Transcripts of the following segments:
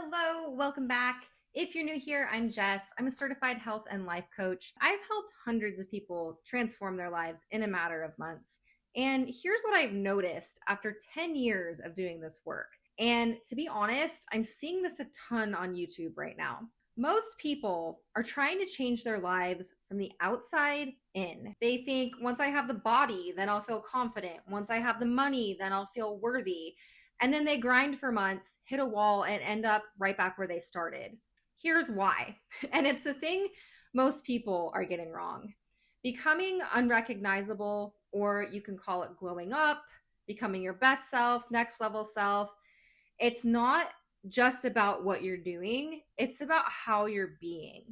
Hello, welcome back. If you're new here, I'm Jess. I'm a certified health and life coach. I've helped hundreds of people transform their lives in a matter of months. And here's what I've noticed after 10 years of doing this work. And to be honest, I'm seeing this a ton on YouTube right now. Most people are trying to change their lives from the outside in. They think once I have the body, then I'll feel confident. Once I have the money, then I'll feel worthy. And then they grind for months, hit a wall, and end up right back where they started. Here's why. And it's the thing most people are getting wrong. Becoming unrecognizable, or you can call it glowing up, becoming your best self, next level self, it's not just about what you're doing, it's about how you're being.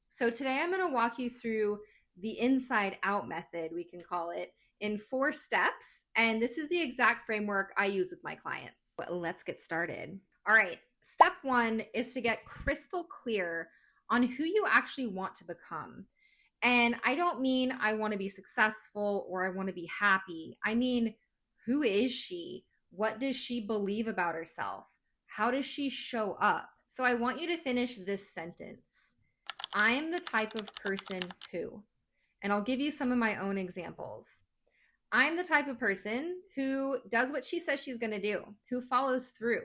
So today I'm going to walk you through the inside out method, we can call it, in 4 steps. And this is the exact framework I use with my clients. But let's get started. All right. Step 1 is to get crystal clear on who you actually want to become. And I don't mean I want to be successful or I want to be happy. I mean, who is she? What does she believe about herself? How does she show up? So I want you to finish this sentence. I am the type of person who, and I'll give you some of my own examples. I'm the type of person who does what she says she's going to do, who follows through,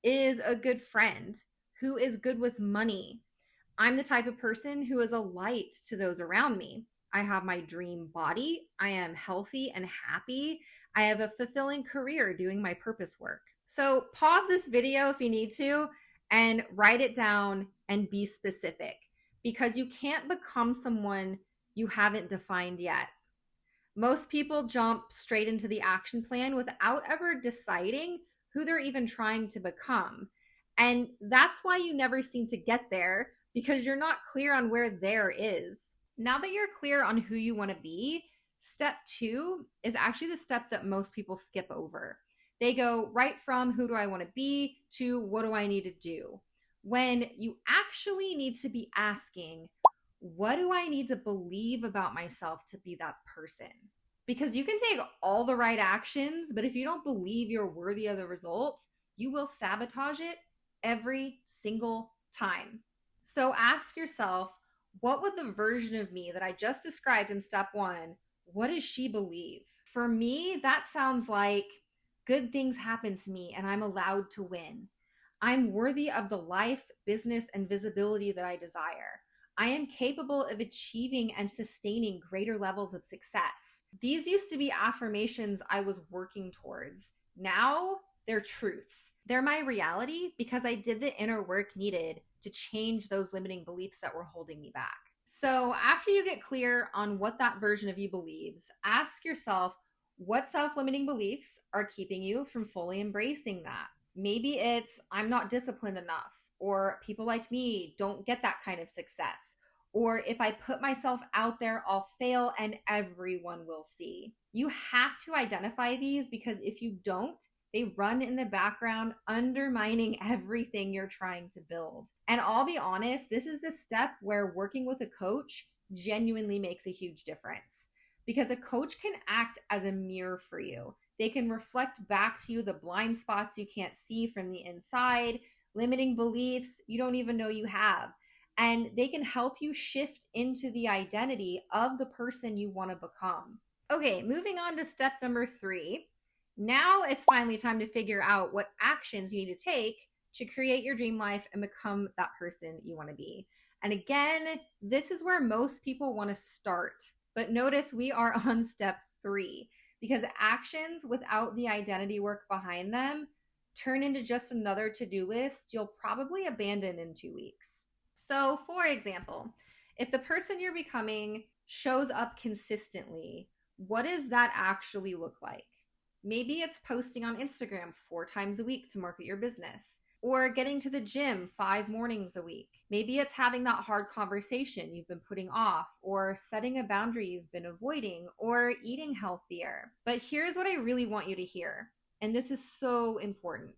is a good friend, who is good with money. I'm the type of person who is a light to those around me. I have my dream body. I am healthy and happy. I have a fulfilling career doing my purpose work. So pause this video if you need to and write it down and be specific, because you can't become someone you haven't defined yet. Most people jump straight into the action plan without ever deciding who they're even trying to become. And that's why you never seem to get there, because you're not clear on where there is. Now that you're clear on who you want to be, step 2 is actually the step that most people skip over. They go right from who do I want to be to what do I need to do, when you actually need to be asking, what do I need to believe about myself to be that person? Because you can take all the right actions, but if you don't believe you're worthy of the result, you will sabotage it every single time. So ask yourself, what would the version of me that I just described in step 1, what does she believe? For me, that sounds like good things happen to me and I'm allowed to win. I'm worthy of the life, business, and visibility that I desire. I am capable of achieving and sustaining greater levels of success. These used to be affirmations I was working towards. Now they're truths. They're my reality because I did the inner work needed to change those limiting beliefs that were holding me back. So after you get clear on what that version of you believes, ask yourself, what self-limiting beliefs are keeping you from fully embracing that? Maybe it's, I'm not disciplined enough, or people like me don't get that kind of success, or if I put myself out there, I'll fail and everyone will see. You have to identify these, because if you don't, they run in the background, undermining everything you're trying to build. And I'll be honest, this is the step where working with a coach genuinely makes a huge difference, because a coach can act as a mirror for you. They can reflect back to you the blind spots you can't see from the inside, limiting beliefs you don't even know you have. And they can help you shift into the identity of the person you want to become. Okay, moving on to step number 3. Now it's finally time to figure out what actions you need to take to create your dream life and become that person you want to be. And again, this is where most people want to start. But notice we are on step 3, because actions without the identity work behind them turn into just another to-do list you'll probably abandon in 2 weeks. So, for example, if the person you're becoming shows up consistently, what does that actually look like? Maybe it's posting on Instagram 4 times a week to market your business, or getting to the gym 5 mornings a week. Maybe it's having that hard conversation you've been putting off, or setting a boundary you've been avoiding, or eating healthier. But here's what I really want you to hear, and this is so important.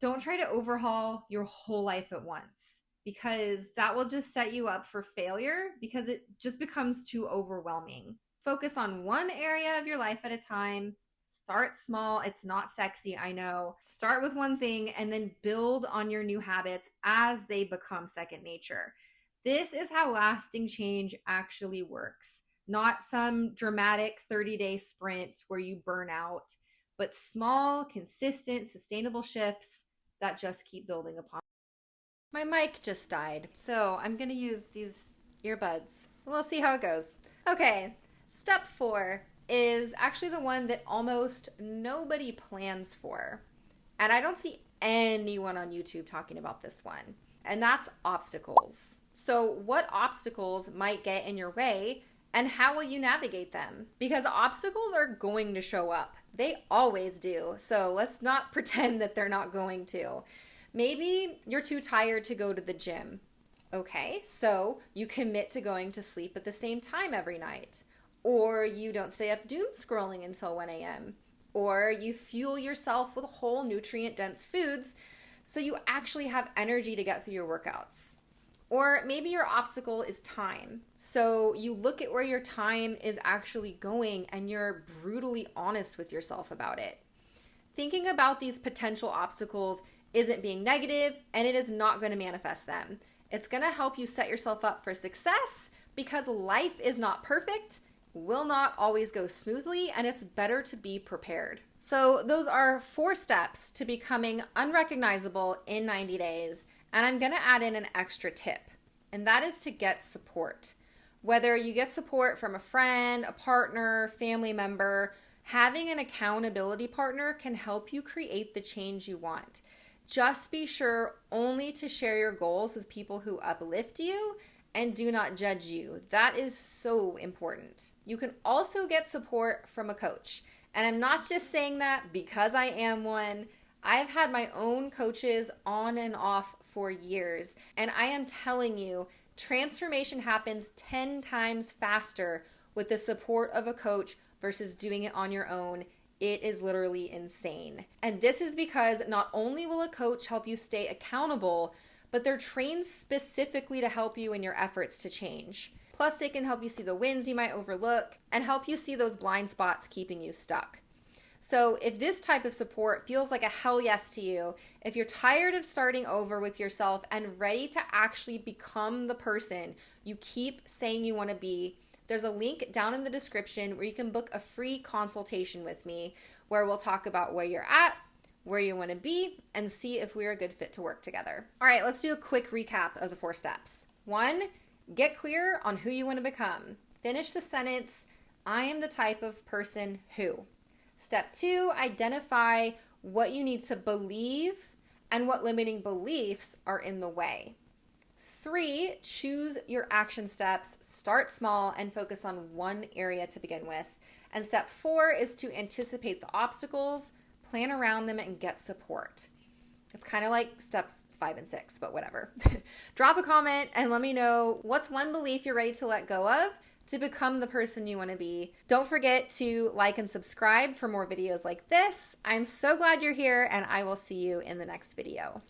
Don't try to overhaul your whole life at once, because that will just set you up for failure, because it just becomes too overwhelming. Focus on one area of your life at a time. Start small. It's not sexy, I know. Start with one thing and then build on your new habits as they become second nature. This is how lasting change actually works. Not some dramatic 30-day sprint where you burn out, but small, consistent, sustainable shifts that just keep building upon. My mic just died, so I'm going to use these earbuds. We'll see how it goes. Okay, step 4 is actually the one that almost nobody plans for. And I don't see anyone on YouTube talking about this one. And that's obstacles. So, what obstacles might get in your way and how will you navigate them? Because obstacles are going to show up. They always do. So, let's not pretend that they're not going to. Maybe you're too tired to go to the gym. Okay, so you commit to going to sleep at the same time every night. Or you don't stay up doom scrolling until 1 a.m. Or you fuel yourself with whole nutrient-dense foods so you actually have energy to get through your workouts. Or maybe your obstacle is time. So you look at where your time is actually going and you're brutally honest with yourself about it. Thinking about these potential obstacles isn't being negative, and it is not going to manifest them. It's going to help you set yourself up for success because life is not perfect, will not always go smoothly, and it's better to be prepared. So those are 4 steps to becoming unrecognizable in 90 days, and I'm going to add in an extra tip, and that is to get support. Whether you get support from a friend, a partner, family member, having an accountability partner can help you create the change you want. Just be sure only to share your goals with people who uplift you and do not judge you. That is so important. You can also get support from a coach. And I'm not just saying that because I am one. I've had my own coaches on and off for years. And I am telling you, transformation happens 10 times faster with the support of a coach versus doing it on your own. It is literally insane. And this is because not only will a coach help you stay accountable, but they're trained specifically to help you in your efforts to change. Plus, they can help you see the wins you might overlook and help you see those blind spots keeping you stuck. So if this type of support feels like a hell yes to you, if you're tired of starting over with yourself and ready to actually become the person you keep saying you want to be, there's a link down in the description where you can book a free consultation with me where we'll talk about where you're at, where you want to be, and see if we're a good fit to work together. All right, let's do a quick recap of the 4 steps. 1, get clear on who you want to become. Finish the sentence, I am the type of person who. Step 2, identify what you need to believe and what limiting beliefs are in the way. 3, choose your action steps, start small, and focus on one area to begin with. And step 4 is to anticipate the obstacles, plan around them, and get support. It's kind of like steps 5 and 6, but whatever. Drop a comment and let me know what's one belief you're ready to let go of to become the person you want to be. Don't forget to like and subscribe for more videos like this. I'm so glad you're here, and I will see you in the next video.